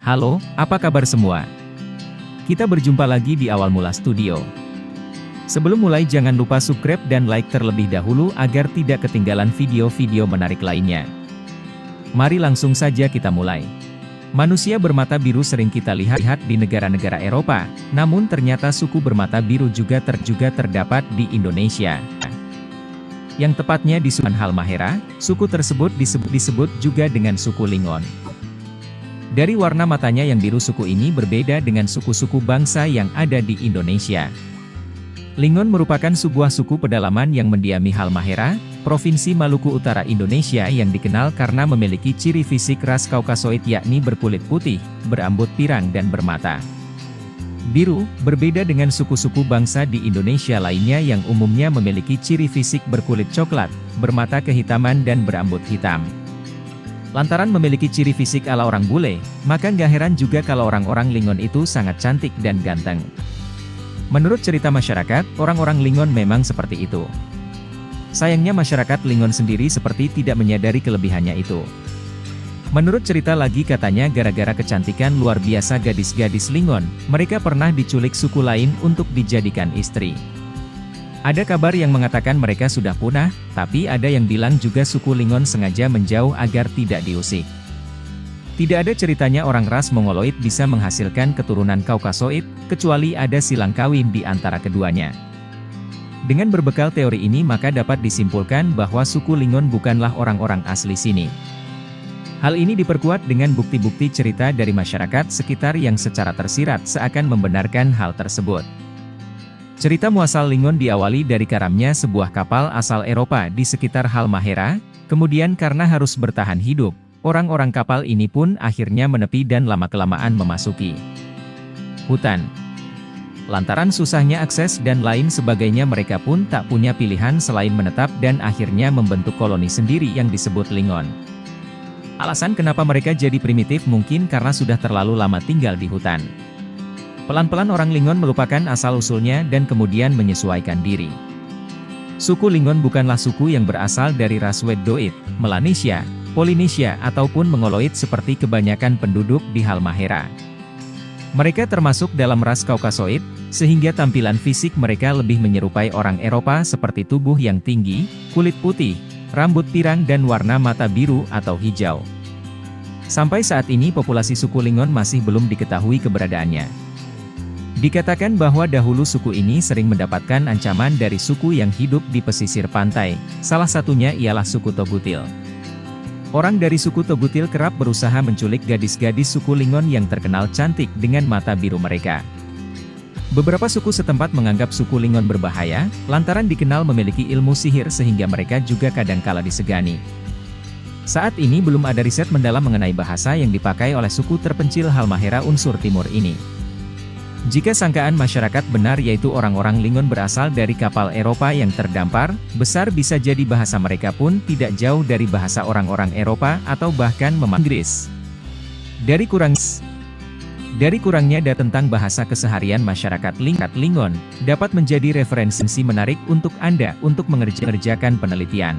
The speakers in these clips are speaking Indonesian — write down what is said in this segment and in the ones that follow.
Halo, apa kabar semua? Kita berjumpa lagi di Awal Mula Studio. Sebelum mulai jangan lupa subscribe dan like terlebih dahulu agar tidak ketinggalan video-video menarik lainnya. Mari langsung saja kita mulai. Manusia bermata biru sering kita lihat di negara-negara Eropa, namun ternyata suku bermata biru juga terdapat di Indonesia. Yang tepatnya di Suku Halmahera, suku tersebut disebut juga dengan suku Lingon. Dari warna matanya yang biru, suku ini berbeda dengan suku-suku bangsa yang ada di Indonesia. Lingon merupakan sebuah suku pedalaman yang mendiami Halmahera, Provinsi Maluku Utara Indonesia, yang dikenal karena memiliki ciri fisik ras Kaukasoid, yakni berkulit putih, berambut pirang dan bermata biru, berbeda dengan suku-suku bangsa di Indonesia lainnya yang umumnya memiliki ciri fisik berkulit coklat, bermata kehitaman dan berambut hitam. Lantaran memiliki ciri fisik ala orang bule, maka gak heran juga kalau orang-orang Lingon itu sangat cantik dan ganteng. Menurut cerita masyarakat, orang-orang Lingon memang seperti itu. Sayangnya masyarakat Lingon sendiri seperti tidak menyadari kelebihannya itu. Menurut cerita lagi, katanya gara-gara kecantikan luar biasa gadis-gadis Lingon, mereka pernah diculik suku lain untuk dijadikan istri. Ada kabar yang mengatakan mereka sudah punah, tapi ada yang bilang juga suku Lingon sengaja menjauh agar tidak diusik. Tidak ada ceritanya orang ras Mongoloid bisa menghasilkan keturunan Kaukasoid, kecuali ada silang kawin di antara keduanya. Dengan berbekal teori ini maka dapat disimpulkan bahwa suku Lingon bukanlah orang-orang asli sini. Hal ini diperkuat dengan bukti-bukti cerita dari masyarakat sekitar yang secara tersirat seakan membenarkan hal tersebut. Cerita muasal Lingon diawali dari karamnya sebuah kapal asal Eropa di sekitar Halmahera, kemudian karena harus bertahan hidup, orang-orang kapal ini pun akhirnya menepi dan lama-kelamaan memasuki hutan. Lantaran susahnya akses dan lain sebagainya, mereka pun tak punya pilihan selain menetap dan akhirnya membentuk koloni sendiri yang disebut Lingon. Alasan kenapa mereka jadi primitif mungkin karena sudah terlalu lama tinggal di hutan. Pelan-pelan orang Lingon melupakan asal-usulnya dan kemudian menyesuaikan diri. Suku Lingon bukanlah suku yang berasal dari ras Weddoid, Melanesia, Polinesia ataupun Mongoloid seperti kebanyakan penduduk di Halmahera. Mereka termasuk dalam ras Kaukasoid, sehingga tampilan fisik mereka lebih menyerupai orang Eropa seperti tubuh yang tinggi, kulit putih, rambut pirang dan warna mata biru atau hijau. Sampai saat ini populasi suku Lingon masih belum diketahui keberadaannya. Dikatakan bahwa dahulu suku ini sering mendapatkan ancaman dari suku yang hidup di pesisir pantai, salah satunya ialah suku Togutil. Orang dari suku Togutil kerap berusaha menculik gadis-gadis suku Lingon yang terkenal cantik dengan mata biru mereka. Beberapa suku setempat menganggap suku Lingon berbahaya, lantaran dikenal memiliki ilmu sihir sehingga mereka juga kadangkala disegani. Saat ini belum ada riset mendalam mengenai bahasa yang dipakai oleh suku terpencil Halmahera unsur timur ini. Jika sangkaan masyarakat benar, yaitu orang-orang Lingon berasal dari kapal Eropa yang terdampar, besar bisa jadi bahasa mereka pun tidak jauh dari bahasa orang-orang Eropa atau bahkan Inggris. Dari kurangnya data tentang bahasa keseharian masyarakat Lingon, dapat menjadi referensi menarik untuk Anda untuk mengerjakan penelitian.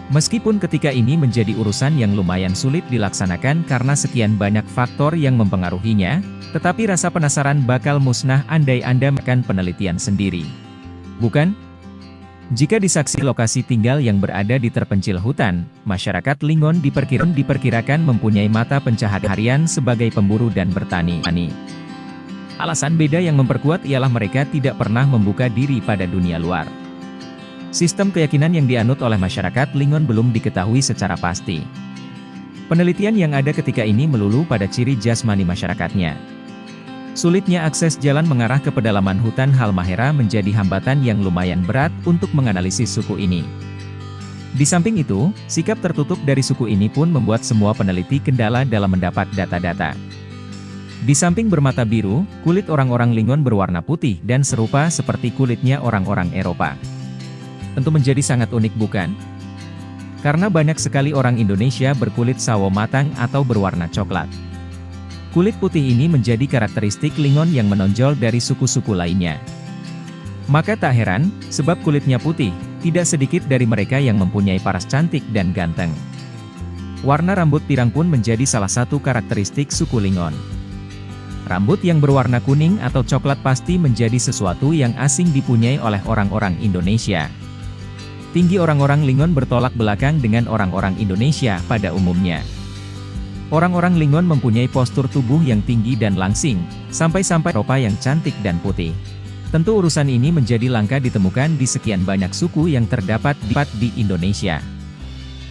Meskipun ketika ini menjadi urusan yang lumayan sulit dilaksanakan karena sekian banyak faktor yang mempengaruhinya, tetapi rasa penasaran bakal musnah andai Anda melakukan penelitian sendiri. Bukan? Jika disaksi lokasi tinggal yang berada di terpencil hutan, masyarakat Lingon diperkirakan mempunyai mata pencaharian sebagai pemburu dan bertani. Alasan beda yang memperkuat ialah mereka tidak pernah membuka diri pada dunia luar. Sistem keyakinan yang dianut oleh masyarakat Lingon belum diketahui secara pasti. Penelitian yang ada ketika ini melulu pada ciri jasmani masyarakatnya. Sulitnya akses jalan mengarah ke pedalaman hutan Halmahera menjadi hambatan yang lumayan berat untuk menganalisis suku ini. Di samping itu, sikap tertutup dari suku ini pun membuat semua peneliti kendala dalam mendapat data-data. Di samping bermata biru, kulit orang-orang Lingon berwarna putih dan serupa seperti kulitnya orang-orang Eropa. Tentu menjadi sangat unik, bukan? Karena banyak sekali orang Indonesia berkulit sawo matang atau berwarna coklat. Kulit putih ini menjadi karakteristik Lingon yang menonjol dari suku-suku lainnya. Maka tak heran, sebab kulitnya putih, tidak sedikit dari mereka yang mempunyai paras cantik dan ganteng. Warna rambut pirang pun menjadi salah satu karakteristik suku Lingon. Rambut yang berwarna kuning atau coklat pasti menjadi sesuatu yang asing dipunyai oleh orang-orang Indonesia. Tinggi orang-orang Lingon bertolak belakang dengan orang-orang Indonesia pada umumnya. Orang-orang Lingon mempunyai postur tubuh yang tinggi dan langsing, sampai-sampai rupa yang cantik dan putih. Tentu urusan ini menjadi langka ditemukan di sekian banyak suku yang terdapat di Indonesia.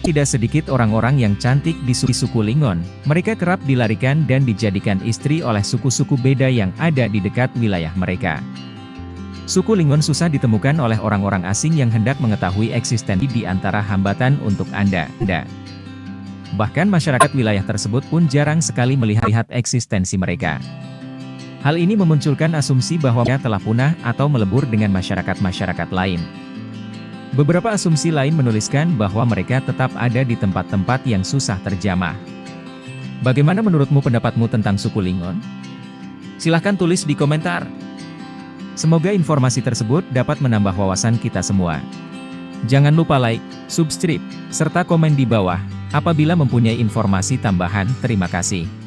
Tidak sedikit orang-orang yang cantik di suku Lingon, mereka kerap dilarikan dan dijadikan istri oleh suku-suku beda yang ada di dekat wilayah mereka. Suku Lingon susah ditemukan oleh orang-orang asing yang hendak mengetahui eksistensi di antara hambatan untuk Anda. Bahkan masyarakat wilayah tersebut pun jarang sekali melihat eksistensi mereka. Hal ini memunculkan asumsi bahwa mereka telah punah atau melebur dengan masyarakat-masyarakat lain. Beberapa asumsi lain menuliskan bahwa mereka tetap ada di tempat-tempat yang susah terjamah. Bagaimana menurutmu pendapatmu tentang suku Lingon? Silahkan tulis di komentar. Semoga informasi tersebut dapat menambah wawasan kita semua. Jangan lupa like, subscribe, serta komen di bawah apabila mempunyai informasi tambahan. Terima kasih.